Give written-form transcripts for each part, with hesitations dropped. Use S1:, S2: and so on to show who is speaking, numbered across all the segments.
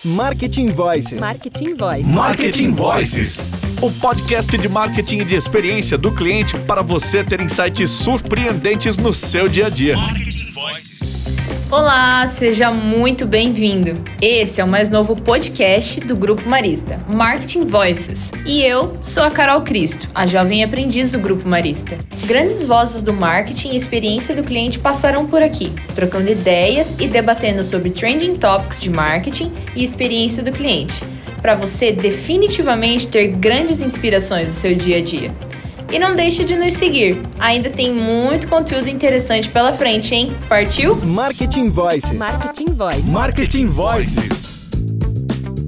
S1: Marketing Voices.
S2: Marketing Voices.
S3: Marketing Voices. O podcast de marketing e de experiência do cliente para você ter insights surpreendentes no seu dia a dia. Marketing Voices.
S4: Olá, seja muito bem-vindo. Esse é o mais novo podcast do Grupo Marista, Marketing Voices. E eu sou a Carol Cristo, a jovem aprendiz do Grupo Marista. Grandes vozes do marketing e experiência do cliente passarão por aqui, trocando ideias e debatendo sobre trending topics de marketing e experiência do cliente, para você definitivamente ter grandes inspirações no seu dia a dia. E não deixe de nos seguir, ainda tem muito conteúdo interessante pela frente, hein? Partiu?
S1: Marketing Voices.
S2: Marketing Voices.
S3: Marketing Voices.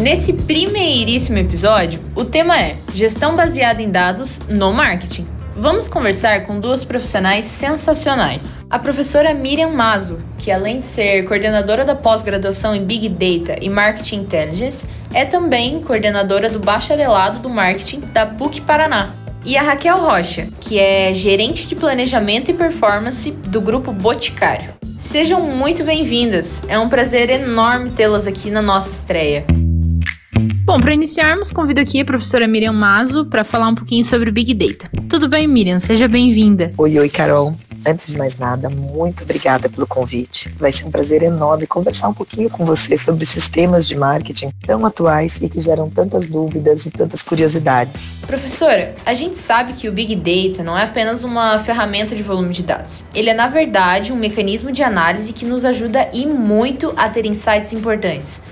S4: Nesse primeiríssimo episódio, o tema é gestão baseada em dados no marketing. Vamos conversar com duas profissionais sensacionais. A professora Miriam Mazo, que além de ser coordenadora da pós-graduação em Big Data e Marketing Intelligence, é também coordenadora do bacharelado do marketing da PUC Paraná. E a Raquel Rocha, que é gerente de planejamento e performance do Grupo Boticário. Sejam muito bem-vindas, é um prazer enorme tê-las aqui na nossa estreia. Bom, para iniciarmos, convido aqui a professora Miriam Mazo para falar um pouquinho sobre o Big Data. Tudo bem, Miriam? Seja bem-vinda.
S5: Oi, Carol. Antes de mais nada, muito obrigada pelo convite. Vai ser um prazer enorme conversar um pouquinho com você sobre esses temas de marketing tão atuais e que geram tantas dúvidas e tantas curiosidades.
S4: Professora, a gente sabe que o Big Data não é apenas uma ferramenta de volume de dados. Ele é, na verdade, um mecanismo de análise que nos ajuda e muito a ter insights importantes.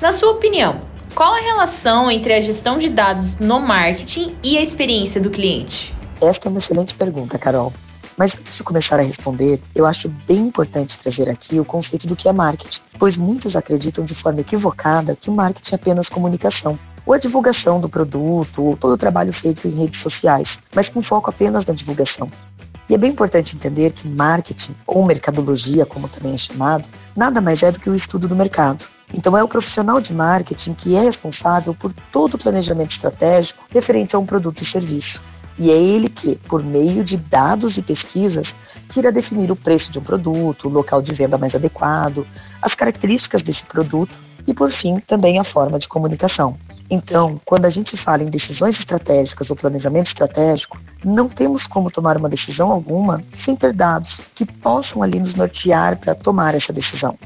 S4: Na sua opinião, qual a relação entre a gestão de dados no marketing e a experiência do cliente?
S5: Esta é uma excelente pergunta, Carol. Mas antes de começar a responder, eu acho bem importante trazer aqui o conceito do que é marketing, pois muitos acreditam de forma equivocada que o marketing é apenas comunicação, ou a divulgação do produto, ou todo o trabalho feito em redes sociais, mas com foco apenas na divulgação. E é bem importante entender que marketing, ou mercadologia, como também é chamado, nada mais é do que o estudo do mercado. Então é o profissional de marketing que é responsável por todo o planejamento estratégico referente a um produto e serviço. E é ele que, por meio de dados e pesquisas, que irá definir o preço de um produto, o local de venda mais adequado, as características desse produto e, por fim, também a forma de comunicação. Então, quando a gente fala em decisões estratégicas ou planejamento estratégico, não temos como tomar uma decisão alguma sem ter dados que possam ali nos nortear para tomar essa decisão.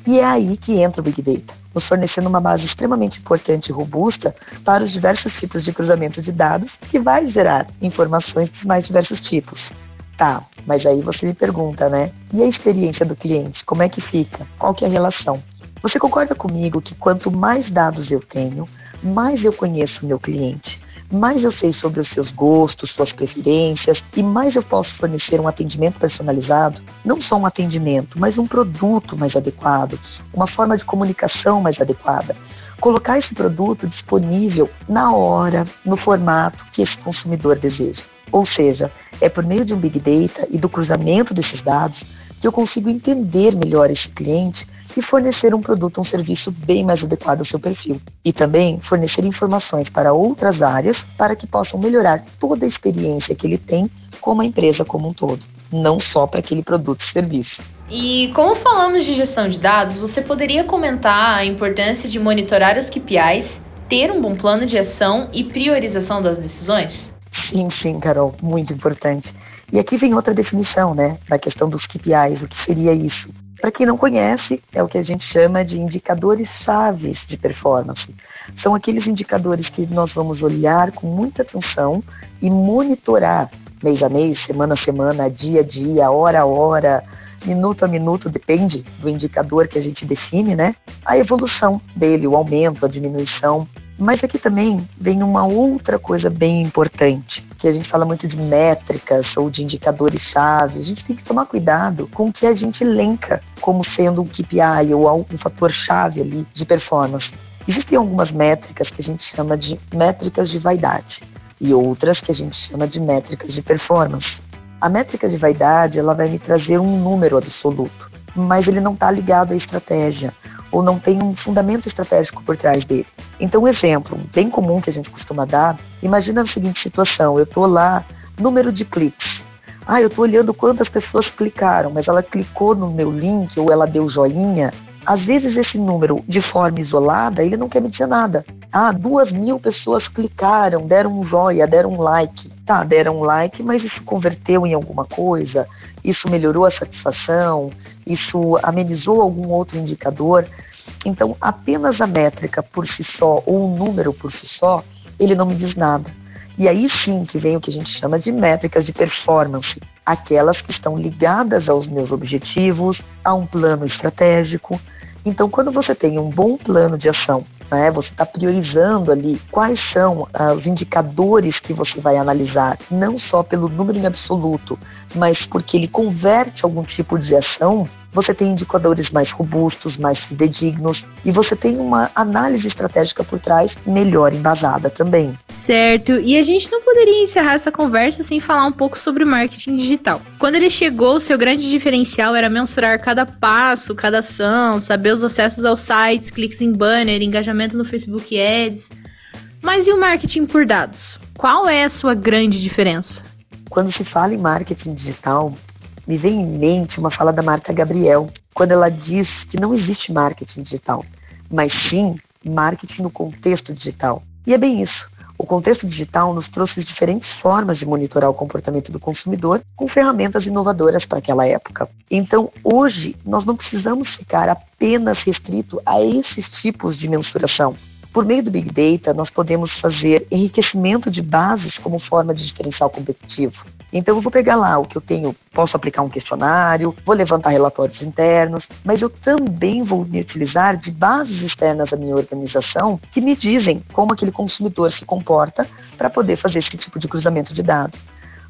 S5: E é aí que entra o Big Data, nos fornecendo uma base extremamente importante e robusta para os diversos tipos de cruzamento de dados que vai gerar informações dos mais diversos tipos. Tá, mas aí você me pergunta, né? E a experiência do cliente, como é que fica? Qual que é a relação? Você concorda comigo que quanto mais dados eu tenho, mais eu conheço o meu cliente, mais eu sei sobre os seus gostos, suas preferências e mais eu posso fornecer um atendimento personalizado, não só um atendimento, mas um produto mais adequado, uma forma de comunicação mais adequada. Colocar esse produto disponível na hora, no formato que esse consumidor deseja. Ou seja, é por meio de um Big Data e do cruzamento desses dados que eu consigo entender melhor esse cliente e fornecer um produto ou um serviço bem mais adequado ao seu perfil. E também fornecer informações para outras áreas para que possam melhorar toda a experiência que ele tem com uma empresa como um todo, não só para aquele produto ou serviço.
S4: E como falamos de gestão de dados, você poderia comentar a importância de monitorar os KPIs, ter um bom plano de ação e priorização das decisões?
S5: Sim, Carol, muito importante. E aqui vem outra definição, né, da questão dos KPIs, o que seria isso? Para quem não conhece, é o que a gente chama de indicadores chaves de performance. São aqueles indicadores que nós vamos olhar com muita atenção e monitorar mês a mês, semana a semana, dia a dia, hora a hora, minuto a minuto, depende do indicador que a gente define, né? A evolução dele, o aumento, a diminuição. Mas aqui também vem uma outra coisa bem importante, que a gente fala muito de métricas ou de indicadores-chave. A gente tem que tomar cuidado com o que a gente elenca como sendo um KPI ou um fator-chave ali de performance. Existem algumas métricas que a gente chama de métricas de vaidade e outras que a gente chama de métricas de performance. A métrica de vaidade, ela vai me trazer um número absoluto, mas ele não está ligado à estratégia ou não tem um fundamento estratégico por trás dele. Então, um exemplo bem comum que a gente costuma dar, imagina a seguinte situação, eu estou lá, número de cliques. Eu estou olhando quantas pessoas clicaram, mas ela clicou no meu link ou ela deu joinha. Às vezes esse número, de forma isolada, ele não quer me dizer nada. 2.000 pessoas clicaram, deram um joinha, deram um like. Tá, deram um like, mas isso converteu em alguma coisa? Isso melhorou a satisfação? Isso amenizou algum outro indicador? Então, apenas a métrica por si só, ou um número por si só, ele não me diz nada. E aí sim que vem o que a gente chama de métricas de performance, aquelas que estão ligadas aos meus objetivos, a um plano estratégico. Então, quando você tem um bom plano de ação, né, você está priorizando ali quais são os indicadores que você vai analisar, não só pelo número em absoluto, mas porque ele converte algum tipo de ação, você tem indicadores mais robustos, mais fidedignos, e você tem uma análise estratégica por trás melhor embasada também.
S4: Certo, e a gente não poderia encerrar essa conversa sem falar um pouco sobre o marketing digital. Quando ele chegou, seu grande diferencial era mensurar cada passo, cada ação, saber os acessos aos sites, cliques em banner, engajamento no Facebook Ads. Mas e o marketing por dados? Qual é a sua grande diferença?
S5: Quando se fala em marketing digital, me vem em mente uma fala da Marta Gabriel, quando ela diz que não existe marketing digital, mas sim marketing no contexto digital. E é bem isso. O contexto digital nos trouxe diferentes formas de monitorar o comportamento do consumidor com ferramentas inovadoras para aquela época. Então, hoje, nós não precisamos ficar apenas restrito a esses tipos de mensuração. Por meio do Big Data, nós podemos fazer enriquecimento de bases como forma de diferencial competitivo. Então, eu vou pegar lá o que eu tenho, posso aplicar um questionário, vou levantar relatórios internos, mas eu também vou me utilizar de bases externas à minha organização que me dizem como aquele consumidor se comporta para poder fazer esse tipo de cruzamento de dados.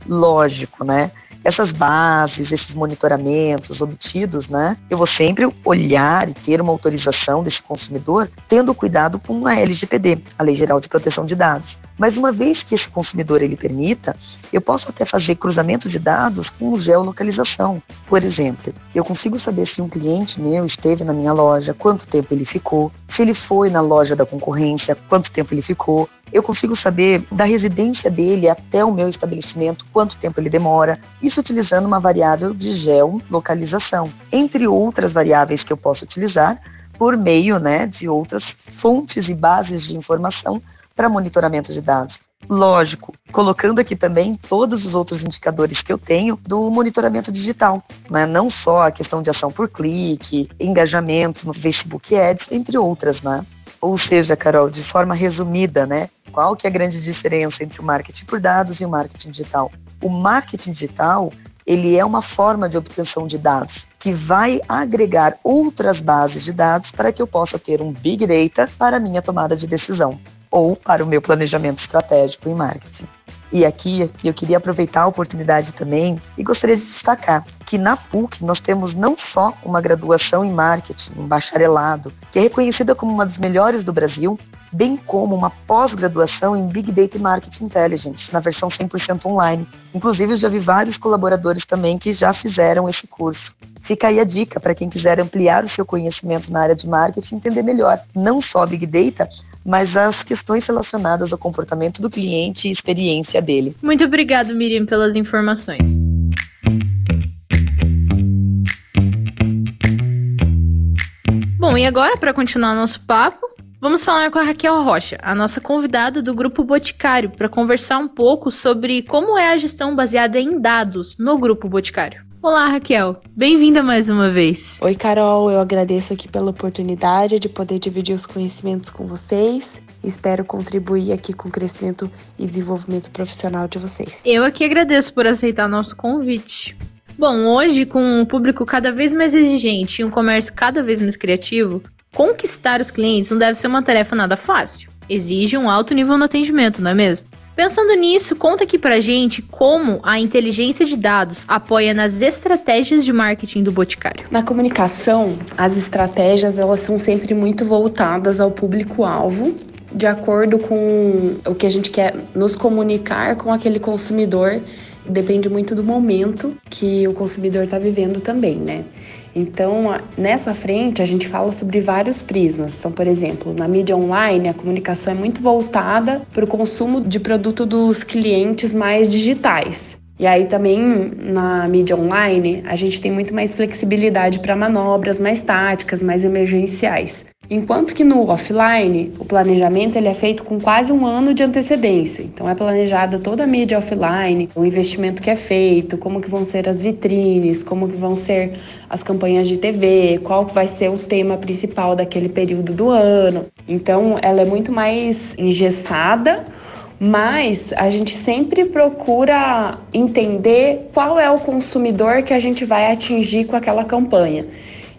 S5: Lógico, né? Essas bases, esses monitoramentos obtidos, né? Eu vou sempre olhar e ter uma autorização desse consumidor, tendo cuidado com a LGPD, a Lei Geral de Proteção de Dados. Mas uma vez que esse consumidor ele permita, eu posso até fazer cruzamento de dados com geolocalização. Por exemplo, eu consigo saber se um cliente meu esteve na minha loja, quanto tempo ele ficou, se ele foi na loja da concorrência, quanto tempo ele ficou. Eu consigo saber da residência dele até o meu estabelecimento, quanto tempo ele demora, isso utilizando uma variável de geolocalização, entre outras variáveis que eu posso utilizar por meio, né, de outras fontes e bases de informação para monitoramento de dados. Lógico, colocando aqui também todos os outros indicadores que eu tenho do monitoramento digital, né? Não só a questão de ação por clique, engajamento no Facebook Ads, entre outras, né? Ou seja, Carol, de forma resumida, né? Qual que é a grande diferença entre o marketing por dados e o marketing digital? O marketing digital, ele é uma forma de obtenção de dados que vai agregar outras bases de dados para que eu possa ter um Big Data para a minha tomada de decisão ou para o meu planejamento estratégico em marketing. E aqui eu queria aproveitar a oportunidade também e gostaria de destacar que na PUC nós temos não só uma graduação em marketing, um bacharelado, que é reconhecida como uma das melhores do Brasil, bem como uma pós-graduação em Big Data e Market Intelligence, na versão 100% online. Inclusive, eu já vi vários colaboradores também que já fizeram esse curso. Fica aí a dica para quem quiser ampliar o seu conhecimento na área de marketing e entender melhor, não só Big Data, mas as questões relacionadas ao comportamento do cliente e experiência dele.
S4: Muito obrigado, Miriam, pelas informações. Bom, e agora, para continuar nosso papo, vamos falar com a Raquel Rocha, a nossa convidada do Grupo Boticário, para conversar um pouco sobre como é a gestão baseada em dados no Grupo Boticário. Olá, Raquel. Bem-vinda mais uma vez.
S2: Oi, Carol. Eu agradeço aqui pela oportunidade de poder dividir os conhecimentos com vocês. Espero contribuir aqui com o crescimento e desenvolvimento profissional de vocês.
S4: Eu aqui agradeço por aceitar nosso convite. Bom, hoje, com um público cada vez mais exigente e um comércio cada vez mais criativo, conquistar os clientes não deve ser uma tarefa nada fácil. Exige um alto nível no atendimento, não é mesmo? Pensando nisso, conta aqui pra gente como a inteligência de dados apoia nas estratégias de marketing do Boticário.
S2: Na comunicação, as estratégias elas são sempre muito voltadas ao público-alvo, de acordo com o que a gente quer nos comunicar com aquele consumidor. Depende muito do momento que o consumidor está vivendo também, né? Então, nessa frente, a gente fala sobre vários prismas. Então, por exemplo, na mídia online, a comunicação é muito voltada para o consumo de produto dos clientes mais digitais. E aí também na mídia online a gente tem muito mais flexibilidade para manobras mais táticas, mais emergenciais. Enquanto que no offline, o planejamento ele é feito com quase 1 ano de antecedência. Então é planejada toda a mídia offline, o investimento que é feito, como que vão ser as vitrines, como que vão ser as campanhas de TV, qual vai ser o tema principal daquele período do ano. Então ela é muito mais engessada, mas a gente sempre procura entender qual é o consumidor que a gente vai atingir com aquela campanha.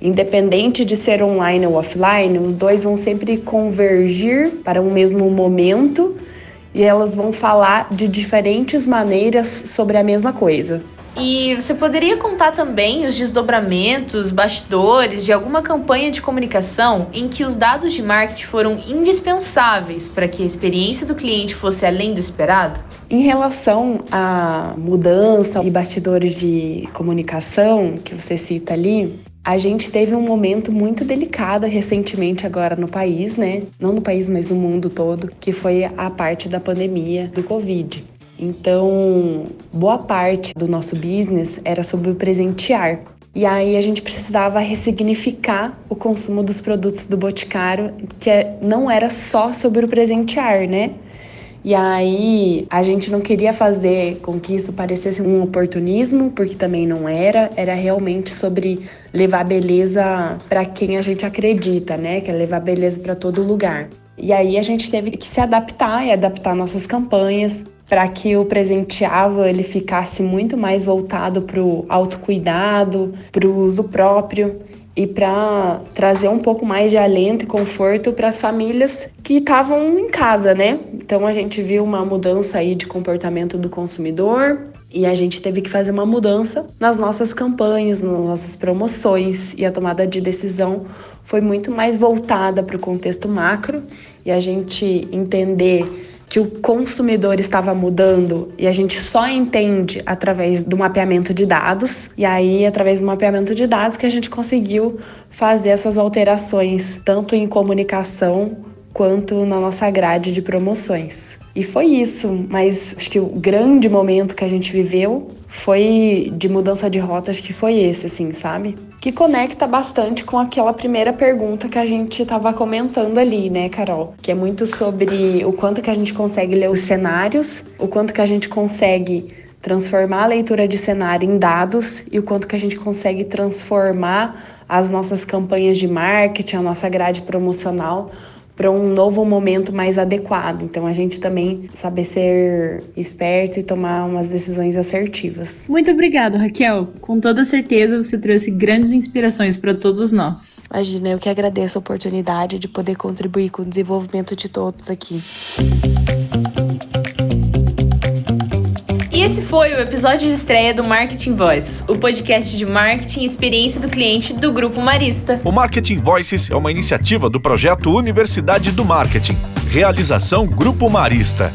S2: Independente de ser online ou offline, os dois vão sempre convergir para um mesmo momento e elas vão falar de diferentes maneiras sobre a mesma coisa.
S4: E você poderia contar também os desdobramentos, bastidores de alguma campanha de comunicação em que os dados de marketing foram indispensáveis para que a experiência do cliente fosse além do esperado?
S2: Em relação à mudança e bastidores de comunicação que você cita ali, a gente teve um momento muito delicado recentemente agora no país, né? Não no país, mas no mundo todo, que foi a parte da pandemia do Covid. Então, boa parte do nosso business era sobre o presentear. E aí a gente precisava ressignificar o consumo dos produtos do Boticário, que não era só sobre o presentear, né? E aí a gente não queria fazer com que isso parecesse um oportunismo, porque também não era realmente sobre levar beleza para quem a gente acredita, né? Que é levar beleza para todo lugar. E aí a gente teve que se adaptar e adaptar nossas campanhas para que o presenteável ele ficasse muito mais voltado para o autocuidado, para o uso próprio e para trazer um pouco mais de alento e conforto para as famílias que estavam em casa, né? Então a gente viu uma mudança aí de comportamento do consumidor e a gente teve que fazer uma mudança nas nossas campanhas, nas nossas promoções, e a tomada de decisão foi muito mais voltada para o contexto macro e a gente entender que o consumidor estava mudando e a gente só entende através do mapeamento de dados. E aí, através do mapeamento de dados, que a gente conseguiu fazer essas alterações, tanto em comunicação quanto na nossa grade de promoções. E foi isso, mas acho que o grande momento que a gente viveu foi de mudança de rotas, que foi esse, assim, sabe? Que conecta bastante com aquela primeira pergunta que a gente estava comentando ali, né, Carol? Que é muito sobre o quanto que a gente consegue ler os cenários, o quanto que a gente consegue transformar a leitura de cenário em dados e o quanto que a gente consegue transformar as nossas campanhas de marketing, a nossa grade promocional para um novo momento mais adequado. Então a gente também saber ser esperto e tomar umas decisões assertivas.
S6: Muito obrigada, Raquel. Com toda certeza você trouxe grandes inspirações para todos nós.
S2: Imagina, eu que agradeço a oportunidade de poder contribuir com o desenvolvimento de todos aqui.
S4: E esse foi o episódio de estreia do Marketing Voices, o podcast de marketing e experiência do cliente do Grupo Marista.
S3: O Marketing Voices é uma iniciativa do projeto Universidade do Marketing. Realização Grupo Marista.